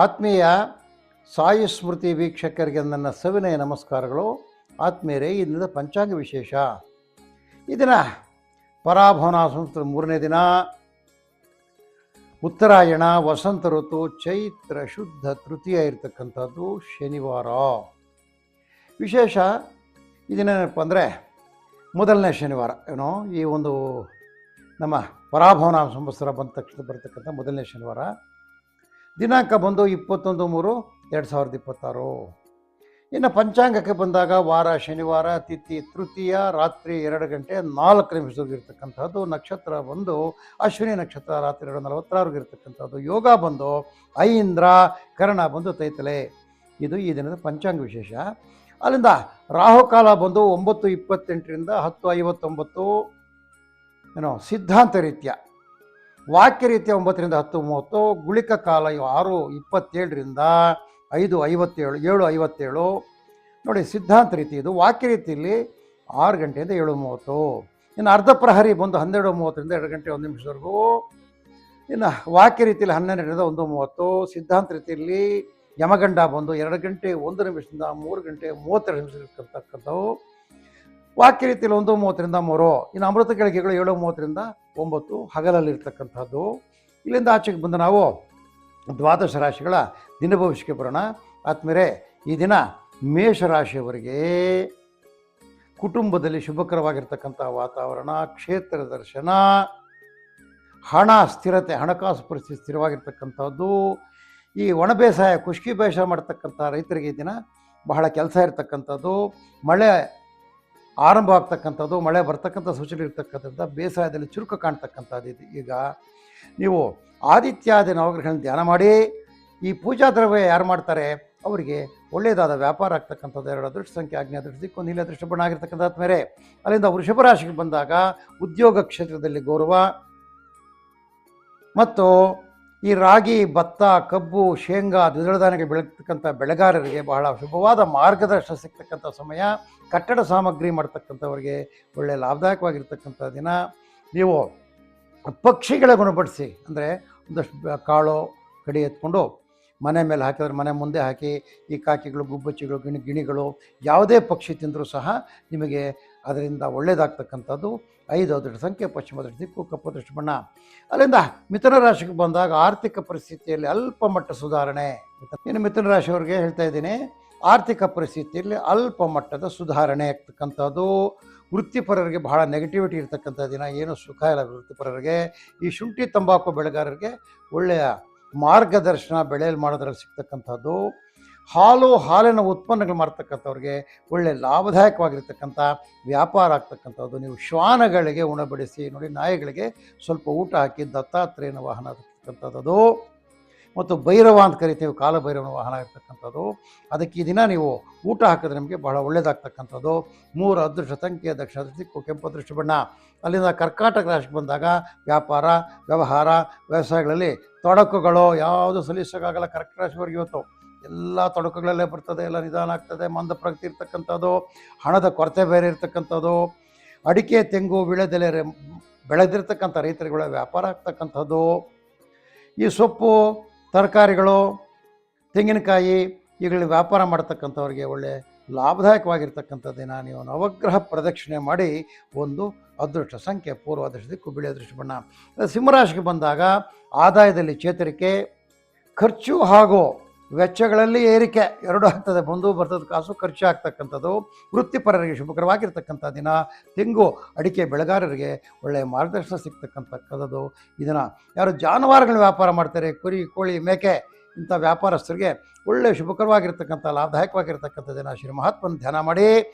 ಆತ್ಮೀಯ ಸಾಯಿ ಸ್ಮೃತಿ ವೀಕ್ಷಕರಿಗೆ ನನ್ನ ಸವಿನಯ ನಮಸ್ಕಾರಗಳು. ಆತ್ಮೀಯರೇ, ಈ ದಿನದ ಪಂಚಾಂಗ ವಿಶೇಷ. ಈ ದಿನ ಪರಾಭವನ ಸಂವತ್ಸರ 3ನೇ ದಿನ, ಉತ್ತರಾಯಣ, ವಸಂತ ಋತು, ಚೈತ್ರ ಶುದ್ಧ ತೃತೀಯ ಇರತಕ್ಕಂಥದ್ದು ಶನಿವಾರ. ವಿಶೇಷ ಈ ದಿನ ಏನಪ್ಪ ಅಂದರೆ ಮೊದಲನೇ ಶನಿವಾರ. ಈ ಒಂದು ನಮ್ಮ ಪರಾಭವನ ಸಂವತ್ಸರ ಬಂದ ತಕ್ಷಣ ಬರ್ತಕ್ಕಂಥ ಮೊದಲನೇ ಶನಿವಾರ. ದಿನಾಂಕ ಬಂದು 21-3-2026. ಇನ್ನು ಪಂಚಾಂಗಕ್ಕೆ ಬಂದಾಗ ವಾರ ಶನಿವಾರ, ತಿಥಿ ತೃತೀಯ, ರಾತ್ರಿ 2 ಗಂಟೆ 4 ನಿಮಿಷದವರೆಗೆ ಇರ್ತಕ್ಕಂಥದ್ದು. ನಕ್ಷತ್ರ ಬಂದು ಅಶ್ವಿನಿ ನಕ್ಷತ್ರ, ರಾತ್ರಿ 2:46 ಇರ್ತಕ್ಕಂಥದ್ದು. ಯೋಗ ಬಂದು ಐಂದ್ರ, ಕರ್ಣ ಬಂದು ತೈತಲೆ. ಇದು ಈ ದಿನದ ಪಂಚಾಂಗ ವಿಶೇಷ. ಅಲ್ಲಿಂದ ರಾಹುಕಾಲ ಬಂದು 9:28 10:59. ಸಿದ್ಧಾಂತ ರೀತ್ಯ, ವಾಕ್ಯ ರೀತಿಯ 9-10:30. ಗುಳಿಕ ಕಾಲ 6:27 5:57 7:57. ನೋಡಿ, ಸಿದ್ಧಾಂತ ರೀತಿ ಇದು. ವಾಕ್ಯ ರೀತಿಯಲ್ಲಿ 6 ಗಂಟೆಯಿಂದ 7:30. ಇನ್ನು ಅರ್ಧ ಪ್ರಹರಿ ಬಂದು 12:30 2 ಗಂಟೆ 1 ನಿಮಿಷದವರೆಗೂ. ಇನ್ನು ವಾಕ್ಯ ರೀತಿಯಲ್ಲಿ 12 1:30. ಸಿದ್ಧಾಂತ ರೀತಿಯಲ್ಲಿ ಯಮಗಂಡ ಬಂದು 2 ಗಂಟೆ 1 ನಿಮಿಷದಿಂದ 3 ಗಂಟೆ 32 ನಿಮಿಷ ಇರ್ತಕ್ಕಂಥವು. ವಾಕ್ಯ ರೀತಿಯಲ್ಲಿ 1:30 3. ಇನ್ನು ಅಮೃತ ಗಳಿಗೆಗಳು 7:30 9 ಹಗಲಲ್ಲಿರ್ತಕ್ಕಂಥದ್ದು. ಇಲ್ಲಿಂದ ಆಚೆಗೆ ಬಂದು ನಾವು ದ್ವಾದಶ ರಾಶಿಗಳ ದಿನ ಭವಿಷ್ಯಕ್ಕೆ ಬರೋಣ. ಆದ್ಮೇಲೆ ಈ ದಿನ ಮೇಷರಾಶಿಯವರಿಗೆ ಕುಟುಂಬದಲ್ಲಿ ಶುಭಕರವಾಗಿರ್ತಕ್ಕಂಥ ವಾತಾವರಣ, ಕ್ಷೇತ್ರ ದರ್ಶನ, ಹಣ ಸ್ಥಿರತೆ, ಹಣಕಾಸು ಪರಿಸ್ಥಿತಿ ಸ್ಥಿರವಾಗಿರ್ತಕ್ಕಂಥದ್ದು. ಈ ಒಣ ಬೇಸಾಯ, ಖುಷ್ಕಿ ಬೇಸಾಯ ಮಾಡ್ತಕ್ಕಂಥ ರೈತರಿಗೆ ಈ ದಿನ ಬಹಳ ಕೆಲಸ ಇರ್ತಕ್ಕಂಥದ್ದು. ಮಳೆ ಆರಂಭ ಆಗ್ತಕ್ಕಂಥದ್ದು, ಮಳೆ ಬರ್ತಕ್ಕಂಥ ಸೂಚನೆ ಇರ್ತಕ್ಕಂಥದ್ದು, ಬೇಸಾಯದಲ್ಲಿ ಚುರುಕು ಕಾಣ್ತಕ್ಕಂಥದ್ದು. ಈಗ ನೀವು ಆದಿತ್ಯಾದಿ ನವಗ್ರಹಗಳನ್ನು ಧ್ಯಾನ ಮಾಡಿ ಈ ಪೂಜಾ ದ್ರವ್ಯ ಯಾರು ಮಾಡ್ತಾರೆ ಅವರಿಗೆ ಒಳ್ಳೆಯದಾದ ವ್ಯಾಪಾರ ಆಗ್ತಕ್ಕಂಥದ್ದು. 2 ಅದೃಷ್ಟ ಸಂಖ್ಯೆ, ಆಗ್ನೇಯ ಅದೃಷ್ಟ ದಿಕ್ಕು, ನೀಲಿ ಅದೃಷ್ಟ ಬಣ್ಣ ಆಗಿರ್ತಕ್ಕಂಥದ್ದು. ಮೇಲೆ ಅಲ್ಲಿಂದ ವೃಷಭ ರಾಶಿಗೆ ಬಂದಾಗ ಉದ್ಯೋಗ ಕ್ಷೇತ್ರದಲ್ಲಿ ಗೌರವ ಮತ್ತು ಈ ರಾಗಿ, ಭತ್ತ, ಕಬ್ಬು, ಶೇಂಗಾ, ದ್ವಿದಳ ಧಾನ್ಯಗಳು ಬೆಳೀತಕ್ಕಂಥ ಬೆಳೆಗಾರರಿಗೆ ಬಹಳ ಶುಭವಾದ ಮಾರ್ಗದರ್ಶನ ಸಿಗ್ತಕ್ಕಂಥ ಸಮಯ. ಕಟ್ಟಡ ಸಾಮಗ್ರಿ ಮಾಡ್ತಕ್ಕಂಥವ್ರಿಗೆ ಒಳ್ಳೆಯ ಲಾಭದಾಯಕವಾಗಿರ್ತಕ್ಕಂಥ ದಿನ. ನೀವು ಪಕ್ಷಿಗಳ ಗುಣಪಡಿಸಿ, ಅಂದರೆ ಒಂದಷ್ಟು ಕಾಳು ಕಡಿ ಎತ್ಕೊಂಡು ಮನೆ ಮೇಲೆ ಹಾಕಿದ್ರೆ ಮನೆ ಮುಂದೆ ಹಾಕಿ, ಈ ಕಾಕಿಗಳು, ಗುಬ್ಬಚ್ಚಿಗಳು, ಗಿಣಿಗಳು ಯಾವುದೇ ಪಕ್ಷಿ ತಿಂದರೂ ಸಹ ನಿಮಗೆ ಅದರಿಂದ ಒಳ್ಳೆಯದಾಗ್ತಕ್ಕಂಥದ್ದು. 5 ಅದೃಷ್ಟ ಸಂಖ್ಯೆ, ಪಶ್ಚಿಮ ಅದೃಷ್ಟ ದಿಕ್ಕು, ಕಪ್ಪು ಅದೃಷ್ಟ ಬಣ್ಣ. ಅಲ್ಲಿಂದ ಮಿಥುನ ರಾಶಿಗೆ ಬಂದಾಗ ಆರ್ಥಿಕ ಪರಿಸ್ಥಿತಿಯಲ್ಲಿ ಅಲ್ಪ ಮಟ್ಟ ಸುಧಾರಣೆ. ಇನ್ನು ಮಿಥುನ ರಾಶಿಯವರಿಗೆ ಹೇಳ್ತಾ ಇದ್ದೀನಿ, ಆರ್ಥಿಕ ಪರಿಸ್ಥಿತಿಯಲ್ಲಿ ಅಲ್ಪ ಮಟ್ಟದ ಸುಧಾರಣೆ ಆಗ್ತಕ್ಕಂಥದ್ದು. ವೃತ್ತಿಪರರಿಗೆ ಬಹಳ ನೆಗೆಟಿವಿಟಿ ಇರ್ತಕ್ಕಂಥ ದಿನ, ಏನು ಸುಖ ಇಲ್ಲ ವೃತ್ತಿಪರರಿಗೆ. ಈ ಶುಂಠಿ ತಂಬಾಕು ಬೆಳೆಗಾರರಿಗೆ ಒಳ್ಳೆಯ ಮಾರ್ಗದರ್ಶನ ಬೆಳೆಯಲ್ಲಿ ಮಾಡೋದ್ರಲ್ಲಿ ಸಿಗ್ತಕ್ಕಂಥದ್ದು. ಹಾಲಿನ ಉತ್ಪನ್ನಗಳು ಮಾಡ್ತಕ್ಕಂಥವ್ರಿಗೆ ಒಳ್ಳೆ ಲಾಭದಾಯಕವಾಗಿರ್ತಕ್ಕಂಥ ವ್ಯಾಪಾರ ಆಗ್ತಕ್ಕಂಥದ್ದು. ನೀವು ಶ್ವಾನಗಳಿಗೆ ಉಣಬಡಿಸಿ ನೋಡಿ, ನಾಯಿಗಳಿಗೆ ಸ್ವಲ್ಪ ಊಟ ಹಾಕಿ ದತ್ತಾತ್ರೇಯನ ವಾಹನ ಆಗ್ತಕ್ಕಂಥದ್ದು. ಮತ್ತು ಭೈರವ ಅಂತ ಕರಿತೀವಿ, ಕಾಲಭೈರವನ ವಾಹನ ಇರ್ತಕ್ಕಂಥದ್ದು. ಅದಕ್ಕೆ ಈ ದಿನ ನೀವು ಊಟ ಹಾಕಿದ್ರೆ ನಿಮಗೆ ಬಹಳ ಒಳ್ಳೆಯದಾಗ್ತಕ್ಕಂಥದ್ದು. 3 ಅದೃಷ್ಟ ಸಂಖ್ಯೆ, ದಕ್ಷಿಣ ಅದೃಷ್ಟ ದಿಕ್ಕು, ಕೆಂಪು ಅದೃಷ್ಟ ಬಣ್ಣ. ಅಲ್ಲಿಂದ ಕರ್ಕಾಟಕ ರಾಶಿಗೆ ಬಂದಾಗ ವ್ಯಾಪಾರ, ವ್ಯವಹಾರ, ವ್ಯವಸಾಯಗಳಲ್ಲಿ ತೊಡಕುಗಳು ಯಾವುದು ಸಲ್ಲಿಸೋಕ್ಕಾಗಲ್ಲ. ಕರ್ಕಾಟಕ ರಾಶಿಯವರೆಗೆ ಇವತ್ತು ಎಲ್ಲ ತೊಡಕುಗಳಲ್ಲೇ ಬರ್ತದೆ, ಎಲ್ಲ ನಿಧಾನ ಆಗ್ತದೆ, ಮಂದ ಪ್ರಗತಿ ಇರ್ತಕ್ಕಂಥದ್ದು. ಹಣದ ಕೊರತೆ ಬೇರೆ ಇರ್ತಕ್ಕಂಥದ್ದು. ಅಡಿಕೆ, ತೆಂಗು, ವೀಳ್ಯದೆಲೆ ಬೆಳೆದಿರ್ತಕ್ಕಂಥ ರೈತರುಗಳ ವ್ಯಾಪಾರ ಆಗ್ತಕ್ಕಂಥದ್ದು. ಈ ಸೊಪ್ಪು, ತರಕಾರಿಗಳು, ತೆಂಗಿನಕಾಯಿ ಇವುಗಳ ವ್ಯಾಪಾರ ಮಾಡ್ತಕ್ಕಂಥವ್ರಿಗೆ ಒಳ್ಳೆ ಲಾಭದಾಯಕವಾಗಿರ್ತಕ್ಕಂಥ ದಿನ. ನೀವು ನವಗ್ರಹ ಪ್ರದಕ್ಷಿಣೆ ಮಾಡಿ 1 ಅದೃಷ್ಟ ಸಂಖ್ಯೆ, ಪೂರ್ವ ಅದೃಷ್ಟ ದಿಕ್ಕು, ಬಿಳಿ ಅದೃಷ್ಟ ಬಣ್ಣ. ಸಿಂಹರಾಶಿಗೆ ಬಂದಾಗ ಆದಾಯದಲ್ಲಿ ಚೇತರಿಕೆ, ಖರ್ಚು ಹಾಗೂ ವೆಚ್ಚಗಳಲ್ಲಿ ಏರಿಕೆ ಎರಡೂ ಆಗ್ತದೆ. ಬಂದು ಬರ್ತದ ಕಾಸು ಖರ್ಚು ಆಗ್ತಕ್ಕಂಥದ್ದು. ವೃತ್ತಿಪರರಿಗೆ ಶುಭಕರವಾಗಿರ್ತಕ್ಕಂಥ ದಿನ. ತೆಂಗು, ಅಡಿಕೆ ಬೆಳೆಗಾರರಿಗೆ ಒಳ್ಳೆಯ ಮಾರ್ಗದರ್ಶನ ಸಿಗ್ತಕ್ಕಂಥದ್ದು. ಇದನ್ನು ಯಾರು ಜಾನುವಾರುಗಳ ವ್ಯಾಪಾರ ಮಾಡ್ತಾರೆ, ಕುರಿ, ಕೋಳಿ, ಮೇಕೆ, ಇಂಥ ವ್ಯಾಪಾರಸ್ಥರಿಗೆ ಒಳ್ಳೆಯ ಶುಭಕರವಾಗಿರ್ತಕ್ಕಂಥ ಲಾಭದಾಯಕವಾಗಿರ್ತಕ್ಕಂಥ ದಿನ. ಶ್ರೀ ಮಹಾತ್ಮನ ಧ್ಯಾನ ಮಾಡಿ.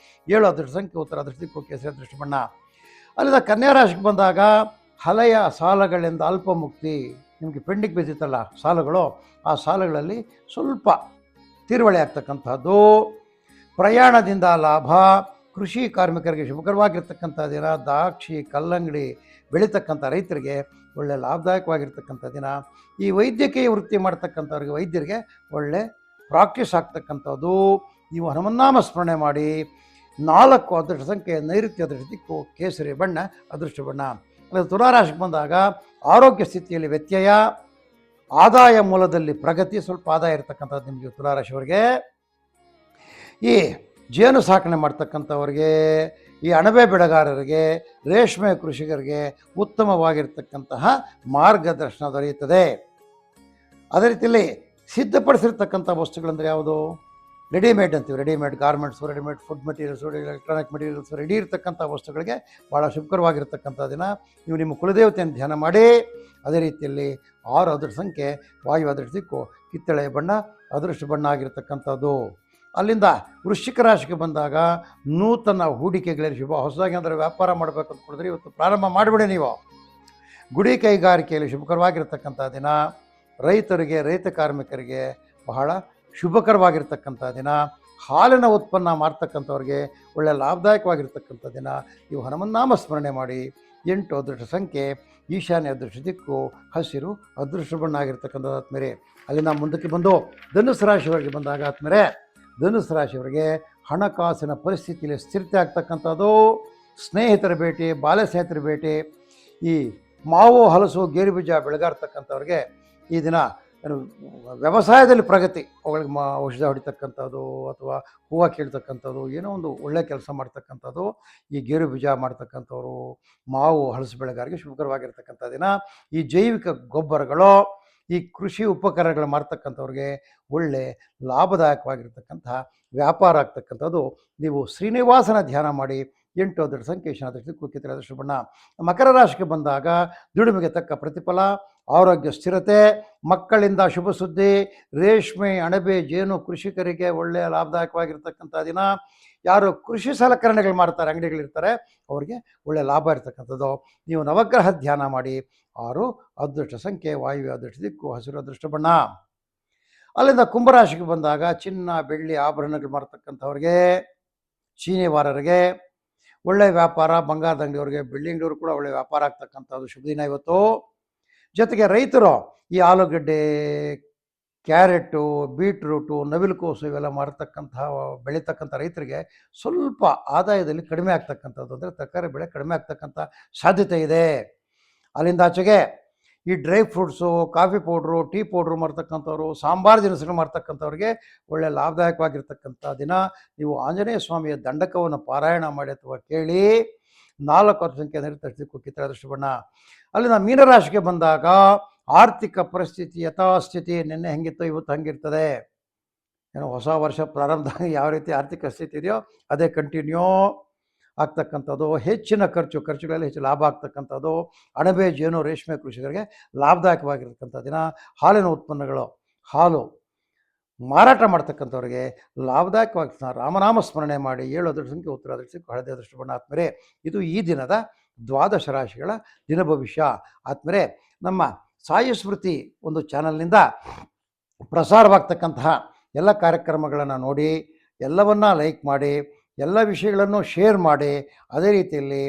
7 ಅದೃಷ್ಟ ಸಂಖ್ಯೆ, ಉತ್ತರ ಅದೃಷ್ಟ ದಿಕ್ಕು, ಕೇಸರಿ ಅದೃಷ್ಟ ಬಣ್ಣ. ಅಲ್ಲಿಂದ ಕನ್ಯಾ ರಾಶಿಗೆ ಬಂದಾಗ ಹಳೆಯ ಸಾಲಗಳಿಂದ ಅಲ್ಪ ಮುಕ್ತಿ. ನಿಮಗೆ ಪೆಂಡಿಂಗ್ ಬಿದ್ದಿತ್ತಲ್ಲ ಸಾಲಗಳು, ಆ ಸಾಲಗಳಲ್ಲಿ ಸ್ವಲ್ಪ ತೀರುವಳಿ ಆಗ್ತಕ್ಕಂಥದ್ದು. ಪ್ರಯಾಣದಿಂದ ಲಾಭ. ಕೃಷಿ ಕಾರ್ಮಿಕರಿಗೆ ಶುಭಕರವಾಗಿರ್ತಕ್ಕಂಥ ದಿನ. ದ್ರಾಕ್ಷಿ, ಕಲ್ಲಂಗಡಿ ಬೆಳೀತಕ್ಕಂಥ ರೈತರಿಗೆ ಒಳ್ಳೆಯ ಲಾಭದಾಯಕವಾಗಿರ್ತಕ್ಕಂಥ ದಿನ. ಈ ವೈದ್ಯಕೀಯ ವೃತ್ತಿ ಮಾಡ್ತಕ್ಕಂಥವ್ರಿಗೆ, ವೈದ್ಯರಿಗೆ ಒಳ್ಳೆ ಪ್ರಾಕ್ಟೀಸ್ ಆಗ್ತಕ್ಕಂಥದ್ದು. ನೀವು ಹನುಮನ್ನಾಮ ಸ್ಮರಣೆ ಮಾಡಿ. 4 ಅದೃಷ್ಟ ಸಂಖ್ಯೆ, ನೈಋತ್ಯ ಅದೃಷ್ಟ ದಿಕ್ಕು, ಕೇಸರಿ ಬಣ್ಣ ಅದೃಷ್ಟ ಬಣ್ಣ. ತುಲಾರಾಶಿಗೆ ಬಂದಾಗ ಆರೋಗ್ಯ ಸ್ಥಿತಿಯಲ್ಲಿ ವ್ಯತ್ಯಯ, ಆದಾಯ ಮೂಲದಲ್ಲಿ ಪ್ರಗತಿ, ಸ್ವಲ್ಪ ಆದಾಯ ಇರತಕ್ಕಂಥದ್ದು ನಿಮಗೆ ತುಲಾರಾಶಿಯವರಿಗೆ. ಈ ಜೇನು ಸಾಕಣೆ ಮಾಡ್ತಕ್ಕಂಥವ್ರಿಗೆ, ಈ ಅಣಬೆ ಬೆಳೆಗಾರರಿಗೆ, ರೇಷ್ಮೆ ಕೃಷಿಕರಿಗೆ ಉತ್ತಮವಾಗಿರ್ತಕ್ಕಂತಹ ಮಾರ್ಗದರ್ಶನ ದೊರೆಯುತ್ತದೆ. ಅದೇ ರೀತಿಯಲ್ಲಿ ಸಿದ್ಧಪಡಿಸಿರ್ತಕ್ಕಂಥ ವಸ್ತುಗಳಂದರೆ ಯಾವುದು? ರೆಡಿಮೇಡ್ ಅಂತೀವಿ. Readymade garments, readymade food materials, electronic materials, ready ಇರ್ತಕ್ಕಂಥ ವಸ್ತುಗಳಿಗೆ ಭಾಳ ಶುಭಕರವಾಗಿರ್ತಕ್ಕಂಥ ದಿನ. ನೀವು ನಿಮ್ಮ ಕುಲದೇವತೆಯನ್ನು ಧ್ಯಾನ ಮಾಡಿ. ಅದೇ ರೀತಿಯಲ್ಲಿ 6 ಅದೃಷ್ಟ ಸಂಖ್ಯೆ ವಾಯು, ಅದೃಷ್ಟ ದಿಕ್ಕು ಕಿತ್ತಳೆ ಬಣ್ಣ ಅದೃಷ್ಟ ಬಣ್ಣ ಆಗಿರ್ತಕ್ಕಂಥದ್ದು. ಅಲ್ಲಿಂದ ವೃಶ್ಚಿಕ ರಾಶಿಗೆ ಬಂದಾಗ ನೂತನ ಹೂಡಿಕೆಗಳಲ್ಲಿ ಶುಭ. ಹೊಸದಾಗಿ ಅಂದರೆ ವ್ಯಾಪಾರ ಮಾಡಬೇಕು ಅಂದ್ಕೊಂಡಿದ್ರೆ ಇವತ್ತು ಪ್ರಾರಂಭ ಮಾಡಿಬಿಡಿ ನೀವು. ಗುಡಿ ಕೈಗಾರಿಕೆಯಲ್ಲಿ ಶುಭಕರವಾಗಿರ್ತಕ್ಕಂಥ ದಿನ. ರೈತರಿಗೆ, ರೈತ ಕಾರ್ಮಿಕರಿಗೆ ಬಹಳ ಶುಭಕರವಾಗಿರ್ತಕ್ಕಂಥ ದಿನ. ಹಾಲಿನ ಉತ್ಪನ್ನ ಮಾರ್ತಕ್ಕಂಥವ್ರಿಗೆ ಒಳ್ಳೆಯ ಲಾಭದಾಯಕವಾಗಿರ್ತಕ್ಕಂಥ ದಿನ. ನೀವು ಹನುಮನ್ನಾಮ ಸ್ಮರಣೆ ಮಾಡಿ. 8 ಅದೃಷ್ಟ ಸಂಖ್ಯೆ ಈಶಾನ್ಯ ಅದೃಷ್ಟ ದಿಕ್ಕು ಹಸಿರು ಅದೃಷ್ಟ ಬಣ್ಣ ಆಗಿರ್ತಕ್ಕಂಥದ್ದು ಆದ್ಮೇಲೆ. ಅಲ್ಲಿಂದ ಮುಂದಕ್ಕೆ ಬಂದು ಧನುಸ್ಸು ರಾಶಿಯವರಿಗೆ ಬಂದಾಗ ಆದ್ಮೇಲೆ ಧನುಸ್ಸು ರಾಶಿಯವರಿಗೆ ಹಣಕಾಸಿನ ಪರಿಸ್ಥಿತಿಯಲ್ಲಿ ಸ್ಥಿರತೆ ಆಗ್ತಕ್ಕಂಥದ್ದು. ಸ್ನೇಹಿತರ ಭೇಟಿ, ಬಾಲ್ಯ ಸ್ನೇಹಿತರ ಭೇಟಿ, ಈ ಮಾವು, ಹಲಸು, ಗೇರು ಬೀಜ ಬೆಳೆಗಾರ್ತಕ್ಕಂಥವ್ರಿಗೆ ಈ ದಿನ ವ್ಯವಸಾಯದಲ್ಲಿ ಪ್ರಗತಿ. ಅವುಗಳಿಗೆ ಔಷಧ ಹೊಡಿತಕ್ಕಂಥದ್ದು ಅಥವಾ ಹೂವು ಕೀಳ್ತಕ್ಕಂಥದ್ದು, ಏನೋ ಒಂದು ಒಳ್ಳೆಯ ಕೆಲಸ ಮಾಡ್ತಕ್ಕಂಥದ್ದು. ಈ ಗೇರು ಬೀಜ ಮಾಡ್ತಕ್ಕಂಥವ್ರು, ಮಾವು, ಹಲಸು ಬೆಳೆಗಾರರಿಗೆ ಶುಭಕರವಾಗಿರ್ತಕ್ಕಂಥ ದಿನ. ಈ ಜೈವಿಕ ಗೊಬ್ಬರಗಳು, ಈ ಕೃಷಿ ಉಪಕರಣಗಳು ಮಾರ್ತಕ್ಕಂಥವ್ರಿಗೆ ಒಳ್ಳೆ ಲಾಭದಾಯಕವಾಗಿರ್ತಕ್ಕಂಥ ವ್ಯಾಪಾರ ಆಗ್ತಕ್ಕಂಥದ್ದು. ನೀವು ಶ್ರೀನಿವಾಸನ ಧ್ಯಾನ ಮಾಡಿ. 8 ಅದೃಷ್ಟ ಸಂಖ್ಯೆ ಈಶಾನ್ಯ ಅದೃಷ್ಟ ದಿಕ್ಕು ಕಿತ್ತಳೆ ಅದೃಷ್ಟ ಬಣ್ಣ. ಮಕರ ರಾಶಿಗೆ ಬಂದಾಗ ದುಡಿಮೆಗೆ ತಕ್ಕ ಪ್ರತಿಫಲ, ಆರೋಗ್ಯ ಸ್ಥಿರತೆ, ಮಕ್ಕಳಿಂದ ಶುಭ ಸುದ್ದಿ, ರೇಷ್ಮೆ, ಅಣಬೆ, ಜೇನು ಕೃಷಿಕರಿಗೆ ಒಳ್ಳೆಯ ಲಾಭದಾಯಕವಾಗಿರ್ತಕ್ಕಂಥ ದಿನ. ಯಾರು ಕೃಷಿ ಸಲಕರಣೆಗಳು ಮಾಡ್ತಾರೆ, ಅಂಗಡಿಗಳಿರ್ತಾರೆ, ಅವರಿಗೆ ಒಳ್ಳೆಯ ಲಾಭ ಇರ್ತಕ್ಕಂಥದ್ದು. ನೀವು ನವಗ್ರಹ ಧ್ಯಾನ ಮಾಡಿ. 6 ಅದೃಷ್ಟ ಸಂಖ್ಯೆ ವಾಯು, ಅದೃಷ್ಟ ದಿಕ್ಕು ಹಸಿರು ಅದೃಷ್ಟ ಬಣ್ಣ. ಅಲ್ಲಿಂದ ಕುಂಭರಾಶಿಗೆ ಬಂದಾಗ ಚಿನ್ನ, ಬೆಳ್ಳಿ, ಆಭರಣಗಳು ಮಾರ್ತಕ್ಕಂಥವ್ರಿಗೆ, ಚೀನಿವಾರರಿಗೆ ಒಳ್ಳೆಯ ವ್ಯಾಪಾರ, ಬಂಗಾರದ ಅಂಗಡಿಯವ್ರಿಗೆ, ಬೆಳ್ಳಿ ಅಂಗಡಿಯವರು ಕೂಡ ಒಳ್ಳೆಯ ವ್ಯಾಪಾರ ಆಗ್ತಕ್ಕಂಥದ್ದು ಶುಭ ದಿನ ಇವತ್ತು. ಜೊತೆಗೆ ರೈತರು ಈ ಆಲೂಗಡ್ಡೆ, ಕ್ಯಾರೆಟು, ಬೀಟ್ರೂಟು, ನವಿಲುಕೋಸು ಇವೆಲ್ಲ ಬೆಳೀತಕ್ಕಂಥ ರೈತರಿಗೆ ಸ್ವಲ್ಪ ಆದಾಯದಲ್ಲಿ ಕಡಿಮೆ ಆಗ್ತಕ್ಕಂಥದ್ದು, ಅಂದರೆ ತರಕಾರಿ ಬೆಳೆ ಕಡಿಮೆ ಆಗ್ತಕ್ಕಂಥ ಸಾಧ್ಯತೆ ಇದೆ. ಅಲ್ಲಿಂದ ಆಚೆಗೆ ಈ dry fruits, coffee powder, tea powder ಮಾರ್ತಕ್ಕಂಥವ್ರು, ಸಾಂಬಾರು ದಿನಸುಗಳು ಮಾರ್ತಕ್ಕಂಥವ್ರಿಗೆ ಒಳ್ಳೆಯ ಲಾಭದಾಯಕವಾಗಿರ್ತಕ್ಕಂಥ ದಿನ. ನೀವು ಆಂಜನೇಯ ಸ್ವಾಮಿಯ ದಂಡಕವನ್ನು ಪಾರಾಯಣ ಮಾಡಿ ಅಥವಾ ಕೇಳಿ. 4 ಅದೃಷ್ಟ ಸಂಖ್ಯೆ ನಿರ್ಧರಿಸಲಿಕ್ಕೂ ಕಿತ್ತಳೆ ಅದೃಷ್ಟ ಬಣ್ಣ. ಅಲ್ಲಿಂದ ಮೀನರಾಶಿಗೆ ಬಂದಾಗ ಆರ್ಥಿಕ ಪರಿಸ್ಥಿತಿ ಯಥಾಸ್ಥಿತಿ. ನಿನ್ನೆ ಹೆಂಗಿತ್ತೋ ಇವತ್ತು ಹಂಗಿರ್ತದೆ. ಏನೋ ಹೊಸ ವರ್ಷ ಪ್ರಾರಂಭ ಯಾವ ರೀತಿ ಆರ್ಥಿಕ ಸ್ಥಿತಿ ಇದೆಯೋ ಅದೇ ಕಂಟಿನ್ಯೂ ಆಗ್ತಕ್ಕಂಥದ್ದು. ಹೆಚ್ಚಿನ ಖರ್ಚುಗಳಲ್ಲಿ ಹೆಚ್ಚು ಲಾಭ ಆಗ್ತಕ್ಕಂಥದ್ದು. ಅಣಬೆ, ಜೇನು, ರೇಷ್ಮೆ ಕೃಷಿಕರಿಗೆ ಲಾಭದಾಯಕವಾಗಿರ್ತಕ್ಕಂಥ ದಿನ. ಹಾಲಿನ ಉತ್ಪನ್ನಗಳು, ಹಾಲು ಮಾರಾಟ ಮಾಡ್ತಕ್ಕಂಥವ್ರಿಗೆ ಲಾಭದಾಯಕವಾಗಿ ರಾಮನಾಮ ಸ್ಮರಣೆ ಮಾಡಿ. 7 ಅದೃಷ್ಟ ಸಂಖ್ಯೆ ಉತ್ತರ ಅದೃಷ್ಟ ದಿಕ್ಕು ಹಳದಿ ಅದೃಷ್ಟ ಬಣ್ಣ. ಆದ್ಮೇಲೆ ಇದು ಈ ದಿನದ 12 ರಾಶಿಗಳ ದಿನ ಭವಿಷ್ಯ. ಆದ್ಮೇಲೆ ನಮ್ಮ ಸಾಯಿ ಸ್ಮೃತಿ ಒಂದು ಚಾನಲ್ನಿಂದ ಪ್ರಸಾರವಾಗ್ತಕ್ಕಂತಹ ಎಲ್ಲ ಕಾರ್ಯಕ್ರಮಗಳನ್ನು ನೋಡಿ, ಎಲ್ಲವನ್ನ ಲೈಕ್ ಮಾಡಿ, ಎಲ್ಲ ವಿಷಯಗಳನ್ನು ಶೇರ್ ಮಾಡಿ. ಅದೇ ರೀತಿಯಲ್ಲಿ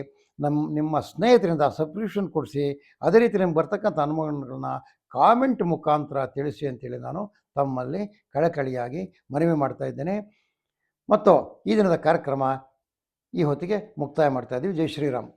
ನಿಮ್ಮ ಸ್ನೇಹಿತರಿಂದ ಸಬ್ಸ್ಕ್ರಿಪ್ಷನ್ ಕೊಡಿಸಿ. ಅದೇ ರೀತಿ ನಿಮ್ಗೆ ಬರ್ತಕ್ಕಂಥ ಅನುಮಾನಗಳನ್ನ ಕಾಮೆಂಟ್ ಮುಖಾಂತರ ತಿಳಿಸಿ ಅಂತೇಳಿ ನಾನು ತಮ್ಮಲ್ಲಿ ಕಳಕಳಿಯಾಗಿ ಮನವಿ ಮಾಡ್ತಾ ಇದ್ದೇನೆ. ಮತ್ತು ಈ ದಿನದ ಕಾರ್ಯಕ್ರಮ ಈ ಹೊತ್ತಿಗೆ ಮುಕ್ತಾಯ ಮಾಡ್ತಾ ಇದ್ದೀವಿ. ಜೈ ಶ್ರೀರಾಮ್.